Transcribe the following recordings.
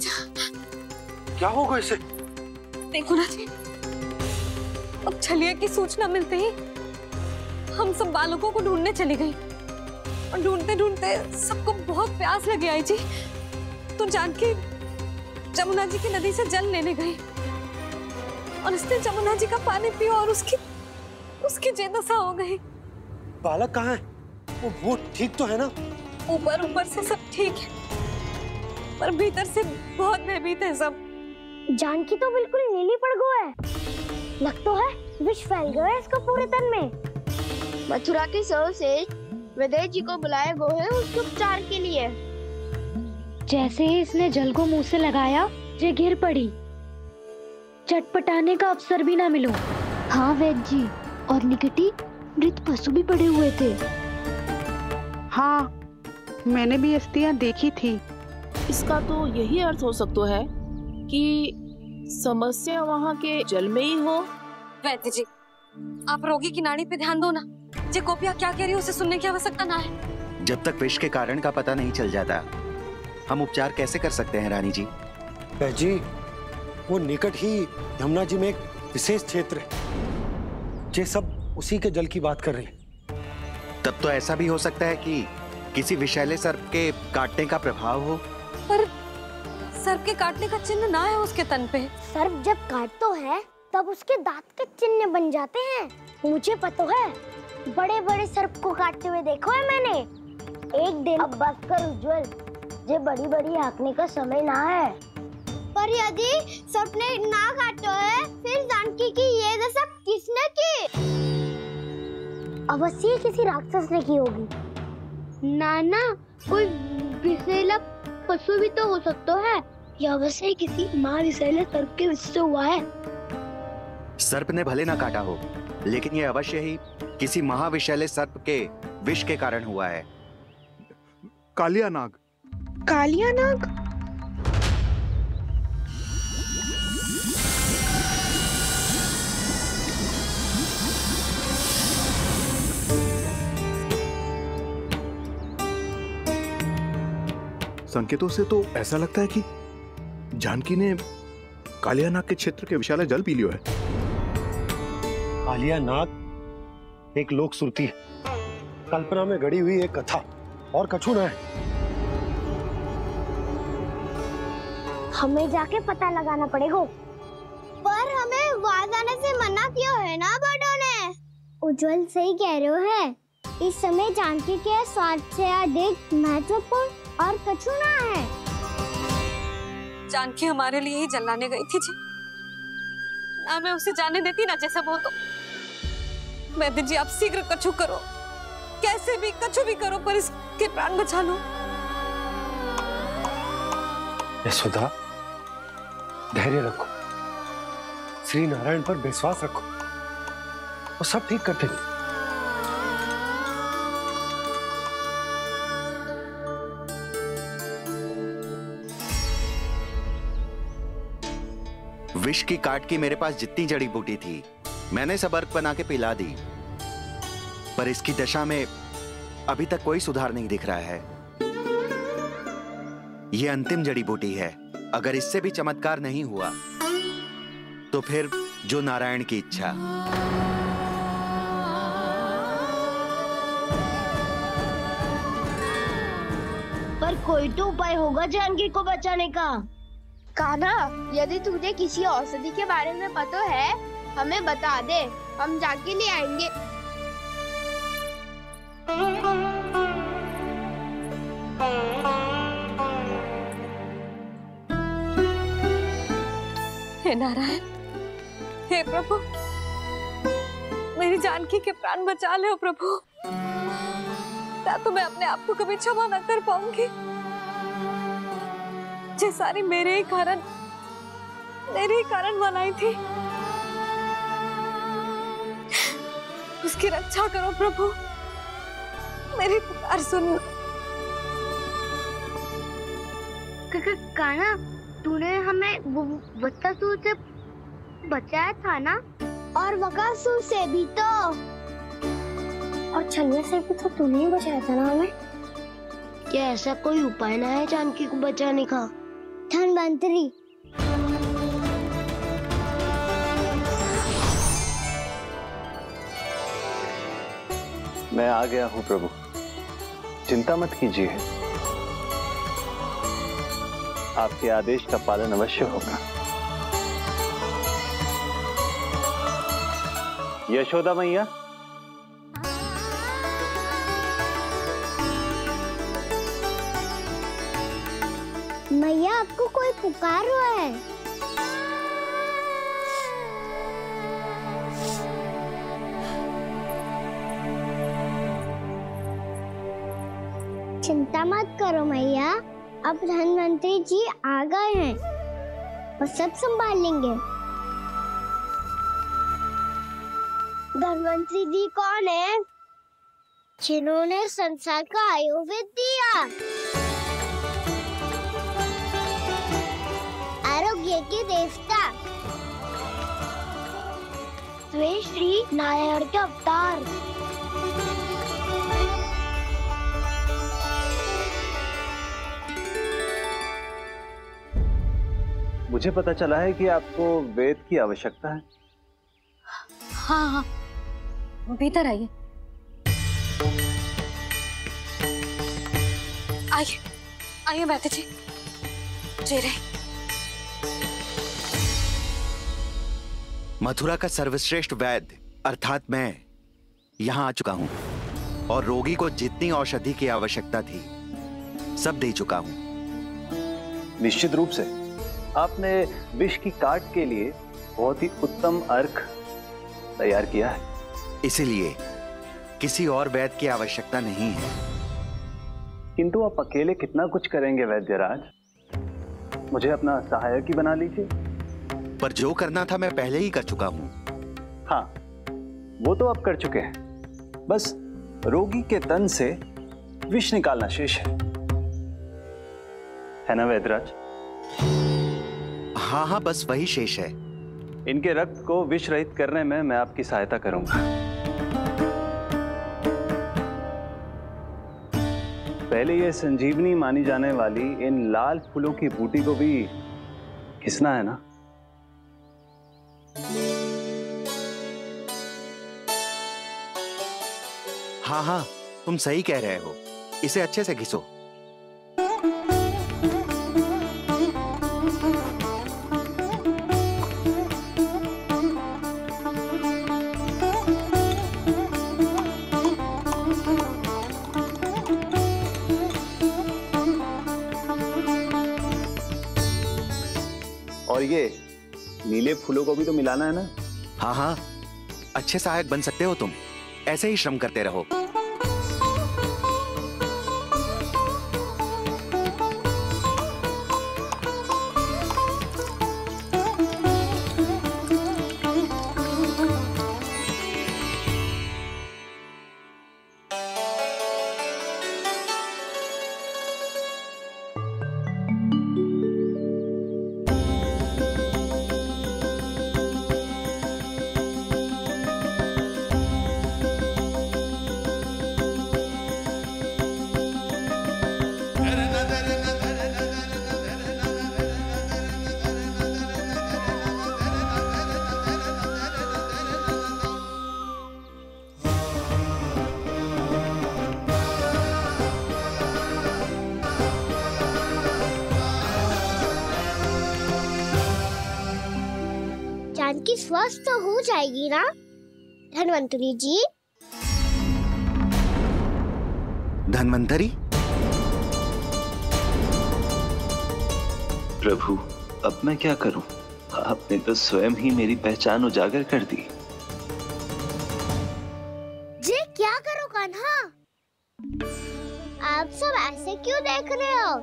क्या होगा इसे? देखो ना जी, अब छलिया की सूचना मिलते ही हम सब बालकों को ढूंढने चली गई और ढूंढते ढूंढते सबको बहुत प्यास लगी आई जी, तो जानकी जमुना जी की नदी से जल लेने गई और उसने जमुना जी का पानी पिया और उसकी जेदशा हो गई। बालक कहाँ है? वो ठीक तो है ना? ऊपर से सब ठीक है, पर भीतर से बहुत भयभीत है सब। जानकी तो बिल्कुल नीली पड़ गई है, लग तो है विष फैल गया है इसको पूरे तन में। मथुरा के सर्वश्रेष्ठ विदेह जी को बुलाए गए हैं उसके उपचार के लिए। जैसे ही इसने जल को मुंह से लगाया, ये गिर पड़ी, चटपटाने का अवसर भी ना मिलो। हाँ वैद्य जी, और निकटी मृत पशु भी पड़े हुए थे। हाँ, मैंने भी अस्थियां देखी थी। इसका तो यही अर्थ हो सकता है कि समस्या वहाँ के जल में ही हो। वैद्य जी, आप रोगी की नाड़ी पे ध्यान दो ना। जे गोपिया क्या कह रही है उसे सुनने की आवश्यकता ना है। जब तक विष के कारण का पता नहीं चल जाता, हम उपचार कैसे कर सकते हैं रानी जी? वैद्य जी, वो निकट ही यमुना जी में एक विशेष क्षेत्र है, ये सब उसी के जल की बात कर रही है। तब तो ऐसा भी हो सकता है कि किसी विषैले सर्प के काटने का प्रभाव हो। पर सर्प के काटने का चिन्ह ना है उसके तन पे। सर्प जब काटता है तब उसके दांत के चिन्ह बन जाते हैं। मुझे पता है, बड़े बड़े सर्प को काटते हुए देखो है मैंने। एक दिन अब बस कर उज्जवल, ये बड़ी बड़ी हाँकने का समय ना है। पर यदि सर्प ने ना काटो है, फिर जानकी की ये दशा किसने की? अवश्य किसी राक्षस ने की होगी। नाना, कोई विषैला पशु भी तो हो सकता है। यह अवश्य किसी महाविषैले सर्प के विष से हुआ है। सर्प ने भले ना काटा हो, लेकिन ये अवश्य ही किसी महाविषैले सर्प के विष के कारण हुआ है। कालिया नाग। कालिया नाग? संकेतों से तो ऐसा लगता है कि जानकी ने कालिया नाग के क्षेत्र के विशाल जल पी लियो है। कालिया नाग एक लोक श्रुति है, कल्पना में गढ़ी हुई एक कथा, और कछु न है। हमें जाके पता लगाना पड़ेगा। पर हमें वहां जाने से मना किया है ना बड़ों ने। उज्जवल सही कह रहे हो है, इस समय जानकी के स्वास्थ्य से अधिक महत्वपूर्ण और कछु ना है। जानकी हमारे लिए ही जलाने गई थी जी, ना मैं उसे जाने देती ना जैसा वो तो। वैद्य जी, आप शीघ्र कछु करो, कैसे भी कछु भी करो, पर इसके प्राण बचा लो। यशोदा, धैर्य रखो, श्री नारायण पर विश्वास रखो, वो सब ठीक करते हैं। विष की काट की मेरे पास जितनी जड़ी बूटी थी, मैंने सब अर्क बना के पिला दी, पर इसकी दशा में अभी तक कोई सुधार नहीं दिख रहा है। यह अंतिम जड़ी बूटी है, अगर इससे भी चमत्कार नहीं हुआ तो फिर जो नारायण की इच्छा। पर कोई तो उपाय होगा जानकी को बचाने का। कान्हा, यदि तुझे किसी औषधि के बारे में पता है, हमें बता दे, हम जाके ले आएंगे। हे नारायण, हे प्रभु, मेरी जानकी के प्राण बचा ले प्रभु। या तो मैं अपने आप को कभी क्षमा न कर पाऊंगी। ये सारी मेरे ही कारण बनाई थी। उसकी रक्षा करो प्रभु, मेरी पुकार सुनो। कान्हा, तूने हमें वत्सासुर से बचाया था ना? और बकासुर से भी तो। और छलिया से भी तो तूने ही बचाया था ना हमें? क्या ऐसा कोई उपाय ना है जानकी को बचाने का? धन्वंतरी। मैं आ गया हूँ प्रभु, चिंता मत कीजिए, आपके आदेश का पालन अवश्य होगा। यशोदा मैया, मैया आपको कोई पुकार रहा है। चिंता मत करो मैया, अब धन्वंतरी जी आ गए हैं, वो सब संभाल लेंगे। धन्वंतरी जी कौन है? जिन्होंने संसार का आयुर्वेद दिया, आरोग्य के देवता, वे श्री नारायण के अवतार। मुझे पता चला है कि आपको वेद की आवश्यकता है। हाँ हाँ, भीतर आइए। आइए आइए बैठे जी। जी रहे। मथुरा का सर्वश्रेष्ठ वैद्य अर्थात मैं यहाँ आ चुका हूँ और रोगी को जितनी औषधि की आवश्यकता थी सब दे चुका हूँ। निश्चित रूप से आपने विष की काट के लिए बहुत ही उत्तम अर्क तैयार किया है, इसीलिए किसी और वैद्य की आवश्यकता नहीं है। किंतु आप अकेले कितना कुछ करेंगे वैद्यराज, मुझे अपना सहायक ही बना लीजिए। पर जो करना था मैं पहले ही कर चुका हूँ। हाँ, वो तो आप कर चुके हैं, बस रोगी के तन से विष निकालना शेष है ना वैद्यराज? हाँ हाँ, बस वही शेष है। इनके रक्त को विष रहित करने में मैं आपकी सहायता करूंगा। पहले ये संजीवनी मानी जाने वाली इन लाल फूलों की बूटी को भी घिसना है ना? हाँ हाँ, तुम सही कह रहे हो, इसे अच्छे से घिसो। और ये नीले फूलों को भी तो मिलाना है ना? हाँ हाँ, अच्छे सहायक बन सकते हो तुम, ऐसे ही श्रम करते रहो। जानकी स्वस्थ तो हो जाएगी ना धन्वंतरी जी? धन्वंतरी? प्रभु, अब मैं क्या करूं? आपने तो स्वयं ही मेरी पहचान उजागर कर दी। जी क्या करो कान्हा? आप सब ऐसे क्यों देख रहे हो?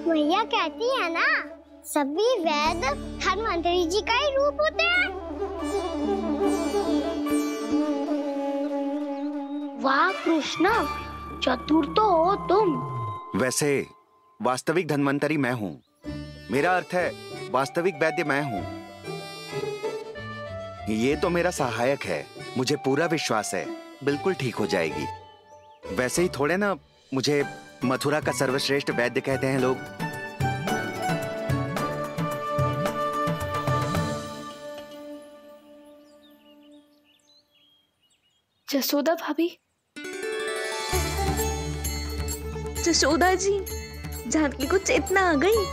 मैया कहती है ना, सभी वैद्य धन्वंतरी जी का ही रूप होते हैं। वाह कृष्णा, चतुर तो हो तुम। वैसे वास्तविक धन्वंतरी मैं हूँ, मेरा अर्थ है वास्तविक वैद्य मैं हूँ। ये तो मेरा सहायक है, मुझे पूरा विश्वास है बिल्कुल ठीक हो जाएगी। वैसे ही थोड़े ना मुझे मथुरा का सर्वश्रेष्ठ वैद्य कहते हैं लोग। जसोदा भाभी, जसोदा जी, जानकी को चेतना आ गई।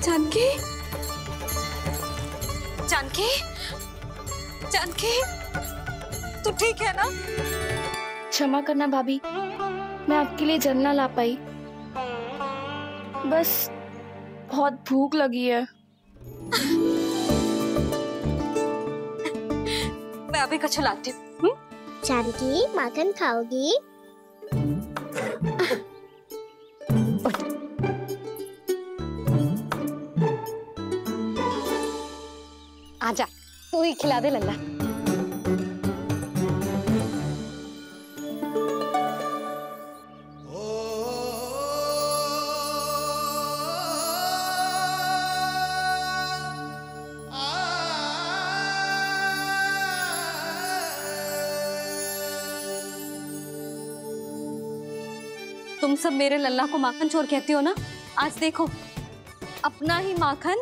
जानकी, जानकी, जानकी, तू ठीक है ना? क्षमा करना भाभी, मैं आपके लिए जल ना ला पाई। बस बहुत भूख लगी है। मैं अभी कुछ लाती हूँ। जानकी, माखन खाओगी? आजा, तू ही खिला दे लल्ला। तुम सब मेरे लल्ला को माखन चोर कहती हो ना? आज देखो, अपना ही माखन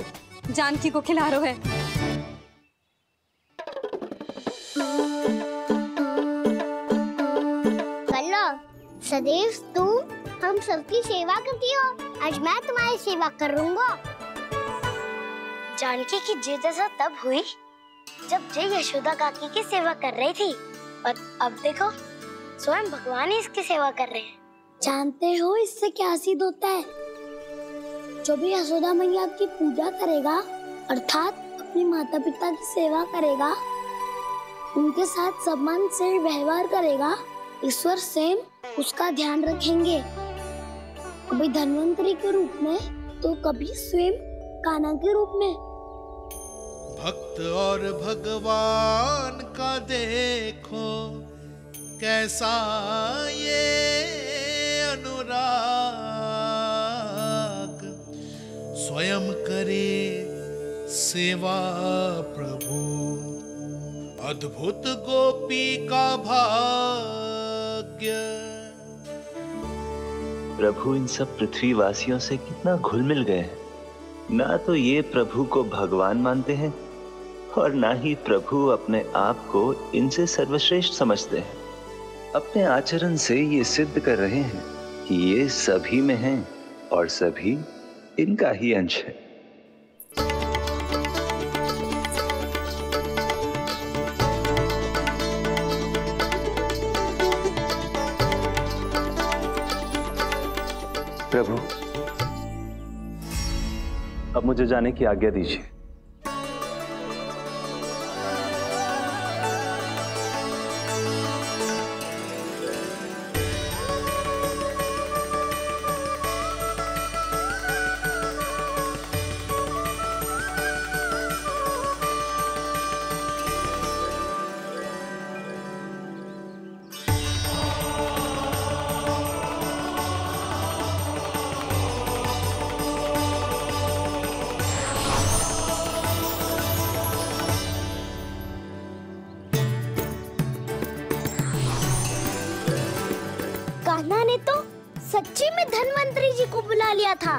जानकी को खिला रहे है। कल्लो, सदैव तू हम सबकी सेवा करती हो, आज मैं तुम्हारी सेवा करूंगा। जानकी की जिज्ञासा तब हुई जब जय यशोदा काकी की सेवा कर रही थी, और अब देखो स्वयं भगवान ही इसकी सेवा कर रहे हैं। जानते हो इससे क्या सिद्ध होता है? जो भी यशोदा मैया की पूजा करेगा, अर्थात अपने माता पिता की सेवा करेगा, उनके साथ सम्मान से व्यवहार करेगा, ईश्वर स्वयं उसका ध्यान रखेंगे। कभी धन्वंतरी के रूप में तो कभी स्वयं कान्हा के रूप में। भक्त और भगवान का देखो कैसा ये अनुराग, स्वयं करे सेवा प्रभु, अद्भुत गोपी का भाग्य। प्रभु इन सब पृथ्वीवासियों से कितना घुल मिल गए हैं। ना तो ये प्रभु को भगवान मानते हैं और ना ही प्रभु अपने आप को इनसे सर्वश्रेष्ठ समझते हैं। अपने आचरण से ये सिद्ध कर रहे हैं कि ये सभी में हैं और सभी इनका ही अंश है। प्रभु, अब मुझे जाने की आज्ञा दीजिए। कान्हा ने तो सच्ची में धन्वंतरी जी को बुला लिया था।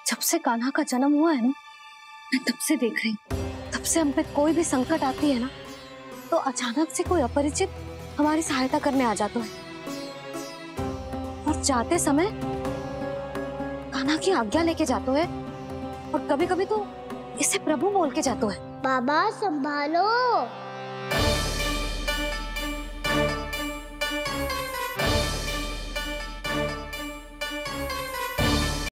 जब से कान्हा का जन्म हुआ है ना, मैं तब से देख रही हूँ, तब से हम पे कोई भी संकट आती है ना, तो अचानक से कोई अपरिचित हमारी सहायता करने आ जाता है, और जाते समय कान्हा की आज्ञा लेके जाते है, और कभी कभी तो इसे प्रभु बोल के जाते है। बाबा संभालो,